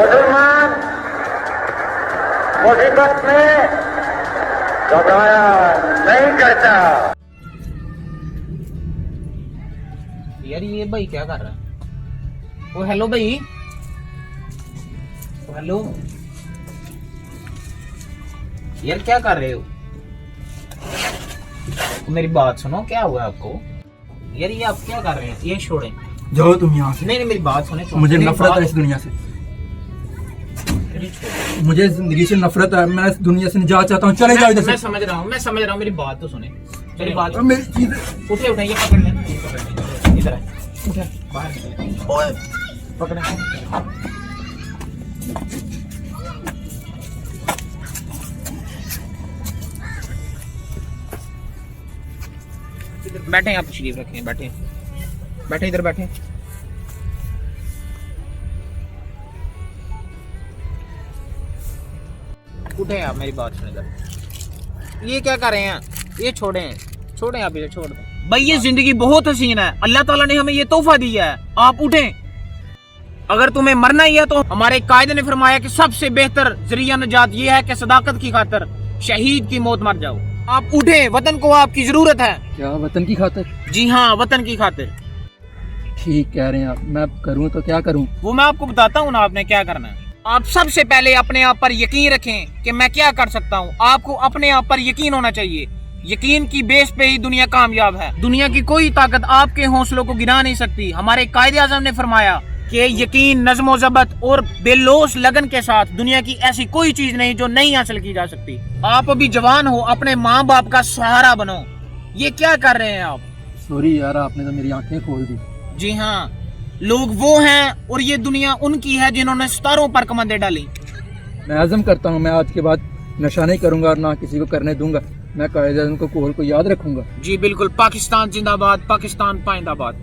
मुसलमान मुसीबत में घबराया नहीं करता। यार ये भाई क्या कर रहा है? ओ हेलो भाई, ओ हेलो यार, क्या कर रहे हो? मेरी बात सुनो, क्या हुआ आपको? यार ये आप क्या कर रहे हैं? ये छोड़ें, जाओ तुम यहाँ से। नहीं मेरी बात सुने। मुझे नफरत है इस दुनिया से, मुझे जिंदगी से नफरत है। मैं इस दुनिया से निजात चाहता हूँ। चले जाओ इधर से। मैं समझ रहा हूँ, मेरी बात तो सुने। मेरी बात, मेरी चीज़ें उठे उठे, ये पकड़ लें, इधर आए, उठे बाहर निकले, पकड़े। बैठे आप, तशरीफ रखें, बैठे बैठे, इधर बैठे। उठे आप, मेरी बात सुने इधर। ये क्या कर रहे हैं? ये छोड़ें, छोड़ें आप, इधर छोड़ दें भाई। ये जिंदगी बहुत हसीन है, अल्लाह ताला ने हमें ये तोहफा दिया है। आप उठें, अगर तुम्हें मरना ही है तो हमारे कायदे ने फरमाया कि सबसे बेहतर जरिया नजात ये है कि सदाकत की खातर शहीद की मौत मर जाओ। आप उठे, वतन को आपकी जरूरत है। क्या वतन की खातिर? जी हाँ, वतन की खातिर। ठीक कह रहे हैं आप। मैं करूँ तो क्या करूँ? वो मैं आपको बताता हूँ ना, आपने क्या करना है। आप सबसे पहले अपने आप पर यकीन रखें कि मैं क्या कर सकता हूँ। आपको अपने आप पर यकीन होना चाहिए। यकीन की बेस पे ही दुनिया कामयाब है। दुनिया की कोई ताकत आपके हौसलों को गिरा नहीं सकती। हमारे कायदे आज़म ने फरमाया कि यकीन, नज़्म ज़ब्त और बेलोस लगन के साथ दुनिया की ऐसी कोई चीज नहीं जो नहीं हासिल की जा सकती। आप अभी जवान हो, अपने माँ बाप का सहारा बनो। ये क्या कर रहे हैं आप? सॉरी यार, आपने तो मेरी आंखें खोल दी। जी हाँ, लोग वो हैं और ये दुनिया उनकी है जिन्होंने सितारों पर कमंदे डाली। मैं आज़म करता हूँ, मैं आज के बाद नशा नहीं करूँगा और ना किसी को करने दूंगा। मैं कायदे आज़म को कौल को याद रखूंगा। जी बिल्कुल। पाकिस्तान जिंदाबाद, पाकिस्तान पाइंदाबाद।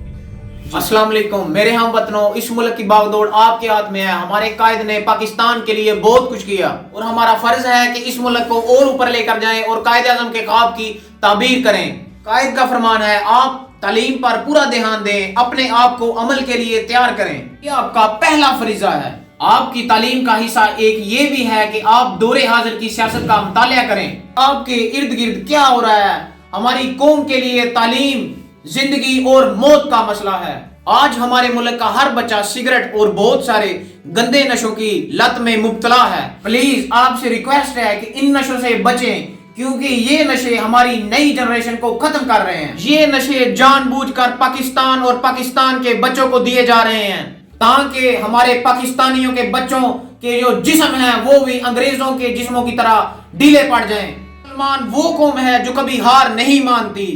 अस्सलाम वालेकुम मेरे हम वतनों, इस मुल्क की बागडोर आपके हाथ में है। हमारे कायद ने पाकिस्तान के लिए बहुत कुछ किया और हमारा फर्ज है कि इस मुल्क को और ऊपर लेकर जाएं और कायद आज़म के ख्वाब की ताबीर करें। कायद का फरमान है, आप तालीम पर पूरा ध्यान दें, अपने आप को अमल के लिए तैयार करें। ये आपका पहला फरीजा है। आपकी तालीम का हिस्सा एक ये भी है कि आप दौरे हाजिर की सियासत का मुतालिया करें। आपके इर्द गिर्द क्या हो रहा है? हमारी कौम के लिए तालीम जिंदगी और मौत का मसला है। आज हमारे मुल्क का हर बच्चा सिगरेट और बहुत सारे गंदे नशों की लत में मुब्तला है। प्लीज आपसे रिक्वेस्ट है कि इन नशों से बचें, क्योंकि ये नशे हमारी नई जनरेशन को खत्म कर रहे हैं। ये नशे जानबूझकर पाकिस्तान और पाकिस्तान के बच्चों को दिए जा रहे हैं ताकि हमारे पाकिस्तानियों के बच्चों के जो जिस्म है वो भी अंग्रेजों के जिस्मों की तरह ढीले पड़ जाएं। मुसलमान वो कौम है जो कभी हार नहीं मानती।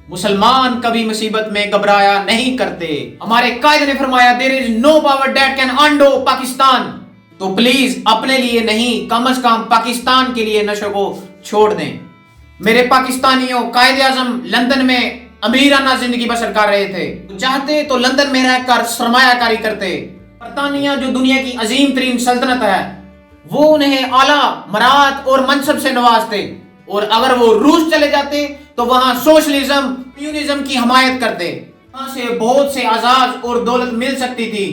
मुसलमान कभी मुसीबत में घबराया नहीं करते। हमारे कायदे ने फरमाया, there is no power that can undo Pakistan. तो प्लीज अपने लिए नहीं, कम से कम पाकिस्तान के लिए नशों को छोड़ दें। मेरे पाकिस्तानियों, कायदे आज़म लंदन में अमीराना जिंदगी बसर कर रहे थे। चाहते तो लंदन में रहकर सरमायाकारी करते। बरतानिया जो दुनिया की अजीम तरीन सल्तनत है, वो उन्हें आला मरात और मनसब से नवाजते। और अगर वो रूस चले जाते तो वहां सोशलिज्म, कम्युनिज्म की हमायत करते। वहां से बहुत से आजाद और दौलत मिल सकती थी,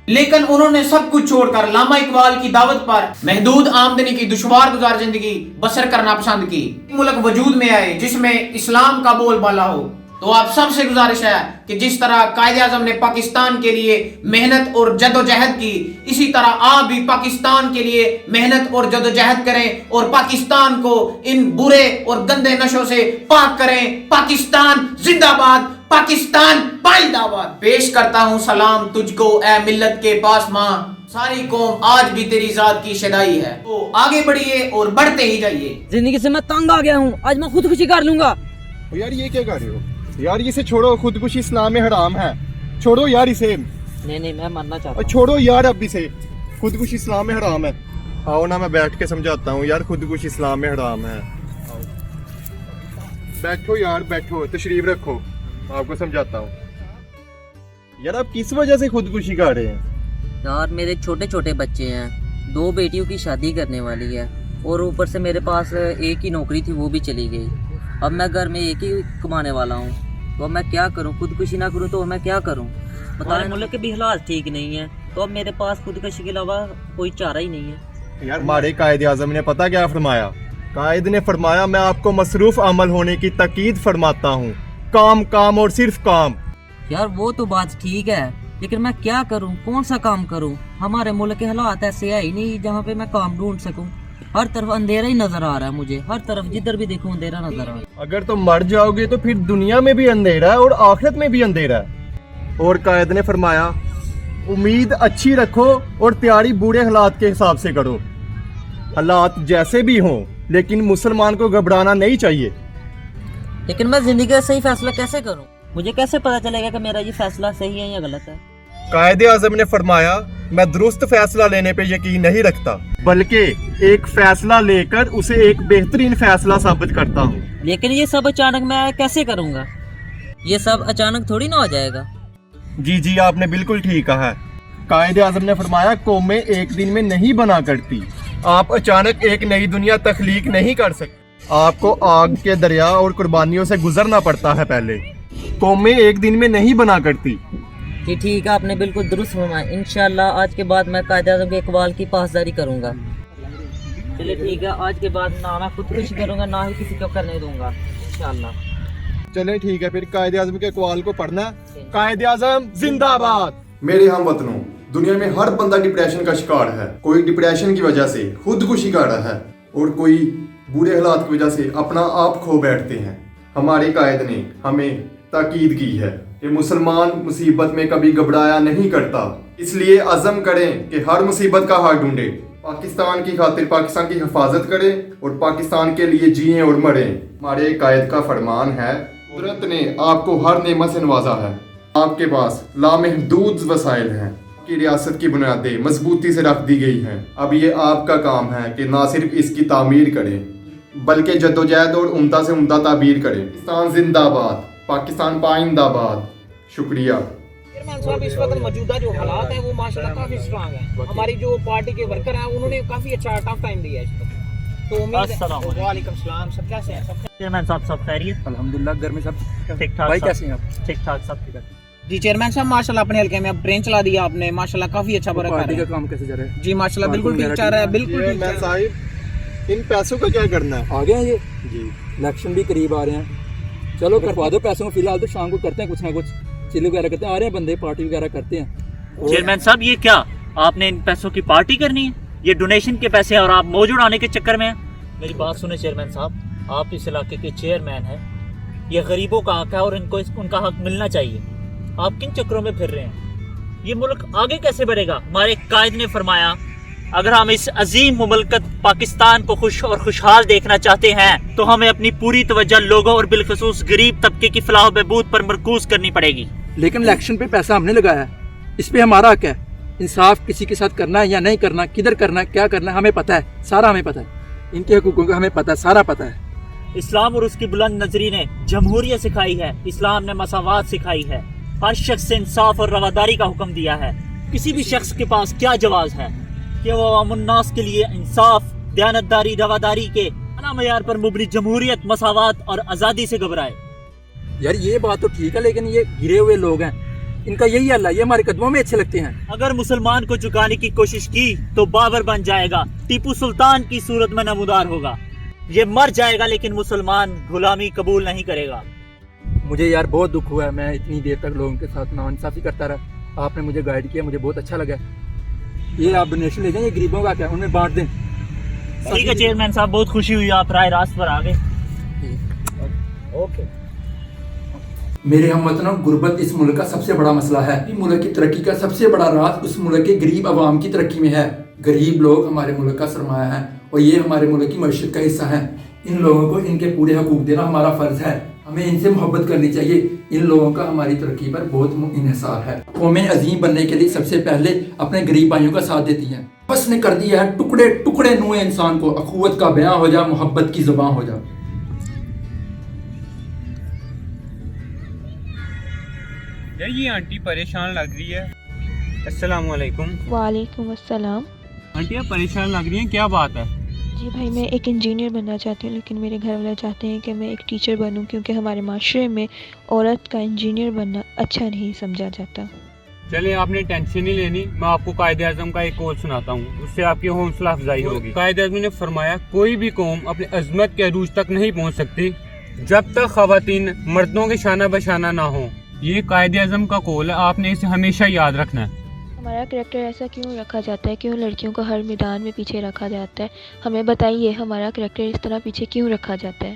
लेकिन उन्होंने सब कुछ छोड़कर लामा इकबाल की दावत पर महदूद आमदनी की दुश्वार गुजार जिंदगी बसर करना पसंद की। मुल्क वजूद में आए जिसमें इस्लाम का बोलबाला हो। तो आप सबसे गुजारिश है कि जिस तरह कायदे आज़म ने पाकिस्तान के लिए मेहनत और जदोजहद की, इसी तरह आप भी पाकिस्तान के लिए मेहनत और जदोजहद करें और पाकिस्तान को इन बुरे और गंदे नशों से पाक करें। पाकिस्तान जिंदाबाद, पाकिस्तान पाइंदाबाद। पेश करता हूँ सलाम तुझको ए मिल्लत के पास माँ, सारी कौम आज भी तेरी जात की शदाई है। तो आगे बढ़िए और बढ़ते ही जाइए। जिंदगी से मैं तंग आ गया हूँ, आज मैं खुदकुशी कर लूंगा। यार ये क्या कर रहे हो यार? इसे छोड़ो, खुदकुशी इस्लाम में हराम है। छोड़ो यार इसे। नहीं मैं मरना चाहता और हूँ। छोड़ो यार अब इसे, खुदकुशी इस्लाम में हराम है। आओ ना, मैं बैठ के समझाता हूँ यार, खुदकुशी इस्लाम में हराम है। बैठो यार, बैठो, तशरीफ रखो, आपको समझाता हूँ। यार आप किस वजह से खुदकुशी कर रहे हैं? यार मेरे छोटे छोटे बच्चे हैं, 2 बेटियों की शादी करने वाली है और ऊपर से मेरे पास एक ही नौकरी थी, वो भी चली गई। अब मैं घर में एक ही कमाने वाला हूँ, तो मैं क्या करूँ? खुदकुशी ना करूँ तो मैं क्या करूँ? हमारे मुल्क के भी हालात ठीक नहीं है तो अब मेरे पास खुदकशी के अलावा कोई चारा ही नहीं है। यार हमारे कायदे आजम ने पता क्या फरमाया? कायद ने फरमाया, मैं आपको मसरूफ अमल होने की ताकीद फरमाता हूँ। काम काम और सिर्फ काम। यार वो तो बात ठीक है, लेकिन मैं क्या करूं, कौन सा काम करूं? हमारे मुल्क के हालात ऐसे है ही नहीं जहां पे मैं काम ढूंढ सकूं। हर तरफ अंधेरा ही नजर आ रहा है मुझे, हर तरफ जिधर भी देखूं अंधेरा नजर आ रहा है। अगर तुम मर जाओगे तो फिर दुनिया में भी अंधेरा है और आखिरत में भी अंधेरा है। और कायद ने फरमाया, उम्मीद अच्छी रखो और तैयारी बुरे हालात के हिसाब से करो। हालात जैसे भी हों, लेकिन मुसलमान को घबराना नहीं चाहिए। लेकिन मैं जिंदगी का सही फैसला कैसे करूं? मुझे कैसे पता चलेगा कि मेरा ये फैसला सही है या गलत है? कायदे आजम ने फरमाया, मैं दुरुस्त फैसला लेने पे यकीन नहीं रखता, बल्कि एक फैसला लेकर उसे एक बेहतरीन फैसला साबित करता हूँ। लेकिन ये सब अचानक मैं कैसे करूंगा? ये सब अचानक थोड़ी ना हो जाएगा। जी जी, आपने बिल्कुल ठीक कहा है। कायदे आजम ने फरमाया, कौमें एक दिन में नहीं बना करती। आप अचानक एक नई दुनिया तख्लीक नहीं कर सकते। आपको आग के दरिया और कुर्बानियों से गुजरना पड़ता है पहले। कौमें एक दिन में नहीं बना करती। कि ठीक है, आपने बिल्कुल दुरुस्त फरमाया। इंशाल्लाह आज के बाद मैं कायदे आज़म के इकबाल की पासदारी करूंगा। चलिए ठीक है, आज के बाद ना मैं खुदकुशी करूंगा, ना ही किसी को करने दूंगा इंशाल्लाह। चले ठीक है, फिर कायदे आजम के इकबाल को पढ़ना। कायदे आजम जिंदाबाद। मेरे हम वतनों, दुनिया में हर बंदा डिप्रेशन का शिकार है। कोई डिप्रेशन की वजह से खुदकुशी कर रहा है और कोई बुरे हालात की वजह से अपना आप खो बैठते हैं। हमारे कायद ने हमें ताकीद की है कि मुसलमान मुसीबत में कभी घबराया नहीं करता। इसलिए अज़म करें कि हर मुसीबत का हल ढूंढे, पाकिस्तान की खातिर पाकिस्तान की हिफाजत करें और पाकिस्तान के लिए जिएं और मरें। हमारे कायद का फरमान है, कुदरत ने आपको हर नेमत से नवाजा है। आपके पास लामहदूद वसाइल हैं। आपकी रियासत की बुनियादें मजबूती से रख दी गई हैं। अब ये आपका काम है कि ना सिर्फ इसकी तामीर करें, बल्कि जद्दोजहद और उम्दा से उम्दा ताबीर करें। पाकिस्तान जिंदाबाद, पाकिस्तान पाइंदाबाद। शुक्रिया। चेयरमैन साहब, इस वक्त मौजूदा जो हालात हैं वो माशाल्लाह काफी स्ट्रांग है। हमारी जो पार्टी के वर्कर हैं उन्होंने काफी अच्छा टफ टाइम दिया है इस वक्त। तो उम्मीद। वालेकुम सलाम, सब कैसे हैं? सब चेयरमैन साहब सब खैरियत? अल्हम्दुलिल्लाह, घर में सब ठीक ठाक। भाई कैसे हैं आप? ठीक ठाक सब ठीक है। जी चेयरमैन साहब, माशाल्लाह अपने हल्के में अब ट्रेन चला दिया आपने, माशाल्लाह काफी अच्छा वर्क कर पार्टी रहे का हैं। काम कैसे जा रहा है? जी माशाल्लाह बिल्कुल ठीक चल रहा है, बिल्कुल ठीक चल मैं रहा है। साहिब, इन पैसों का क्या करना है? आ गए हैं ये जी, इलेक्शन भी करीब आ रहे हैं। चलो करवा दो पैसों को, फिलहाल तो शाम को करते हैं कुछ ना कुछ, चिल वगैरह करते हैं। आ रहे हैं बंदे, पार्टी वगैरह करते हैं। चेयरमैन साहब, ये क्या आपने इन पैसों की पार्टी करनी है? ये डोनेशन के पैसे हैं और आप मौजूद आने के चक्कर में हैं। मेरी बात सुने चेयरमैन साहब, आप इस इलाके के चेयरमैन हैं। ये गरीबों का हक है और इनको उनका हक मिलना चाहिए। आप किन चक्करों में फिर रहे हैं? ये मुल्क आगे कैसे बढ़ेगा? हमारे कायद ने फरमाया, अगर हम इस अजीम मुमलकत पाकिस्तान को खुश और खुशहाल देखना चाहते हैं तो हमें अपनी पूरी तवज्जो लोगों और बिलखसूस गरीब तबके की फलाह बहबूद पर मरकूज करनी पड़ेगी। लेकिन इलेक्शन पे पैसा हमने लगाया है, इस पे हमारा हक है। इंसाफ किसी के साथ करना है या नहीं करना, किधर करना है, क्या करना है, हमें पता है, सारा हमें पता है। इनके हकूकों का हमें पता है, सारा पता है। इस्लाम और उसकी बुलंद नजरी ने जमहूरियत सिखाई है। इस्लाम ने मसावात सिखाई है। हर शख्स से इंसाफ और रवादारी का हुक्म दिया है। किसी भी शख्स के पास क्या जवाज है कि वो अवामुन्नास के लिए इंसाफ, दयानतदारी, रवादारी के अना मयार पर मुबनी जमहूरियत, मसावात और आज़ादी से घबराए। यार ये बात तो ठीक है, लेकिन ये गिरे हुए लोग हैं, इनका यही हल है, ये हमारे कदमों में अच्छे लगते हैं। अगर मुसलमान को झुकाने की कोशिश की तो बाबर बन जाएगा, टीपू सुल्तान की सूरत में नमूदार होगा। ये मर जाएगा लेकिन मुसलमान गुलामी कबूल नहीं करेगा। मुझे यार बहुत दुख हुआ है, मैं इतनी देर तक लोगों के साथ नाइंसाफी करता रहा। आपने मुझे गाइड किया, मुझे बहुत अच्छा लगा। ये आप डोनेशन ले जाएं, ये गरीबों का क्या, उनमें बांट दें। ठीक है चेयरमैन साहब, बहुत खुशी हुई आप राय रास्त पर आ गए। ओके। मेरे हमवतनों, गुर्बत इस मुल्क का सबसे बड़ा मसला है। इस मुल्क की तरक्की का सबसे बड़ा राज उस मुल्क के गरीब आवाम की तरक्की में है। गरीब लोग हमारे मुल्क का सरमाया है और ये हमारे मुल्क की मईशत का हिस्सा है। इन लोगों को इनके पूरे हकूक देना हमारा फर्ज है। हमें इनसे मोहब्बत करनी चाहिए। इन लोगों का हमारी तरक्की पर बहुत इन्हिसार है। कौमें अजीम बनने के लिए सबसे पहले अपने गरीब भाइयों का साथ देती हैं। बस ने कर दिया है टुकड़े टुकड़े नुए इंसान को। अखुवत का बयां हो जा, मोहब्बत की ज़ुबान हो जा। यार ये आंटी परेशान लग रही है। अस्सलाम वालेकुम। वालेकुम अस्सलाम। आंटी आप परेशान लग रही हैं, क्या बात है? जी भाई, मैं एक इंजीनियर बनना चाहती हूँ, लेकिन मेरे घर वाले चाहते हैं कि मैं एक टीचर बनूँ, क्योंकि हमारे माशरे में औरत का इंजीनियर बनना अच्छा नहीं समझा जाता। चले आपने टेंशन नहीं लेनी, मैं आपको कायदे आज़म का एक कौल सुनाता हूँ, उससे आपकी हौसला अफजाई होगी। कायदे आज़म ने फरमाया कोई भी कौम अपने अजमत के अरूज तक नहीं पहुँच सकती जब तक खवातीन मर्दों के शाना बशाना ना हो। ये कायदे आज़म का कौल है, आपने इसे हमेशा याद रखना है। हमारा करैक्टर ऐसा क्यों रखा जाता है, क्यों लड़कियों को हर मैदान में पीछे रखा जाता है? हमें बताइए, हमारा करैक्टर इस तरह पीछे क्यों रखा जाता है?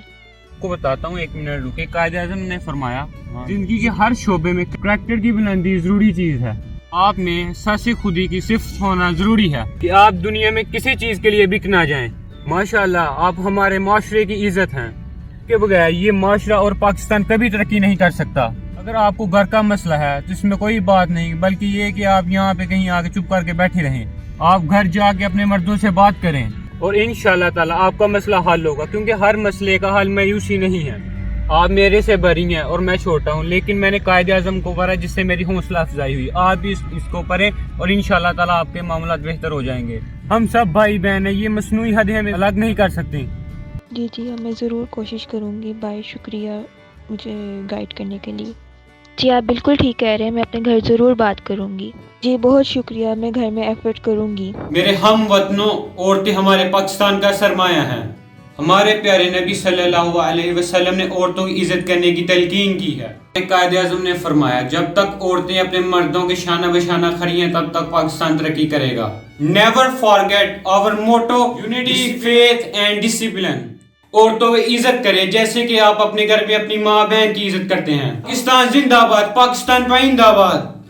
आपको बताता हूँ, 1 मिनट रुके। कायदे आज़म ने फरमाया जिंदगी के हर शोबे में करैक्टर की बुलंदी जरूरी चीज है। आप में सच खुदी की सिर्फ होना जरूरी है कि आप दुनिया में किसी चीज के लिए बिक ना जाएं। माशाल्लाह आप हमारे माशरे की इज्जत हैं, के बगैर ये माशरा और पाकिस्तान कभी तरक्की नहीं कर सकता। अगर आपको घर का मसला है तो इसमें कोई बात नहीं, बल्कि ये कि आप यहाँ पे कहीं आके चुप करके बैठे रहें। आप घर जाके अपने मर्दों से बात करें और इंशाल्लाह ताला आपका मसला हल होगा, क्योंकि हर मसले का हल मायूसी नहीं है। आप मेरे से बरी हैं और मैं छोटा हूँ, लेकिन मैंने कायदे आज़म को पढ़ा जिससे मेरी हौसला अफजाई हुई। आप भी इसको पढ़ें और इंशाल्लाह ताला आपके मामला बेहतर हो जाएंगे। हम सब भाई बहन हैं, ये मसनूई हदें हमें अलग नहीं कर सकती। जी मैं ज़रूर कोशिश करूँगी। बाय, शुक्रिया मुझे गाइड करने के लिए। जी आप बिल्कुल ठीक कह रहे हैं, मैं अपने घर ज़रूर बात करूँगी। जी बहुत शुक्रिया, मैं घर में एफर्ट करूँगी। मेरे हम वतनों, औरतें हमारे पाकिस्तान का सरमाया हैं। हमारे प्यारे नबी सल्लल्लाहु अलैहि वसल्लम ने औरतों की इज्जत करने की तलकीन की है। कायदे आज़म ने फरमाया जब तक औरतें अपने मर्दों के शाना बशाना खड़ी हैं तब तक पाकिस्तान तरक्की करेगा। Never forget our motto, unity, faith and discipline. औरतों की इज्जत करें जैसे कि आप अपने घर पे अपनी माँ बहन की इज्जत करते हैं। पाकिस्तान जिंदाबाद, पाकिस्तान पाइंदाबाद।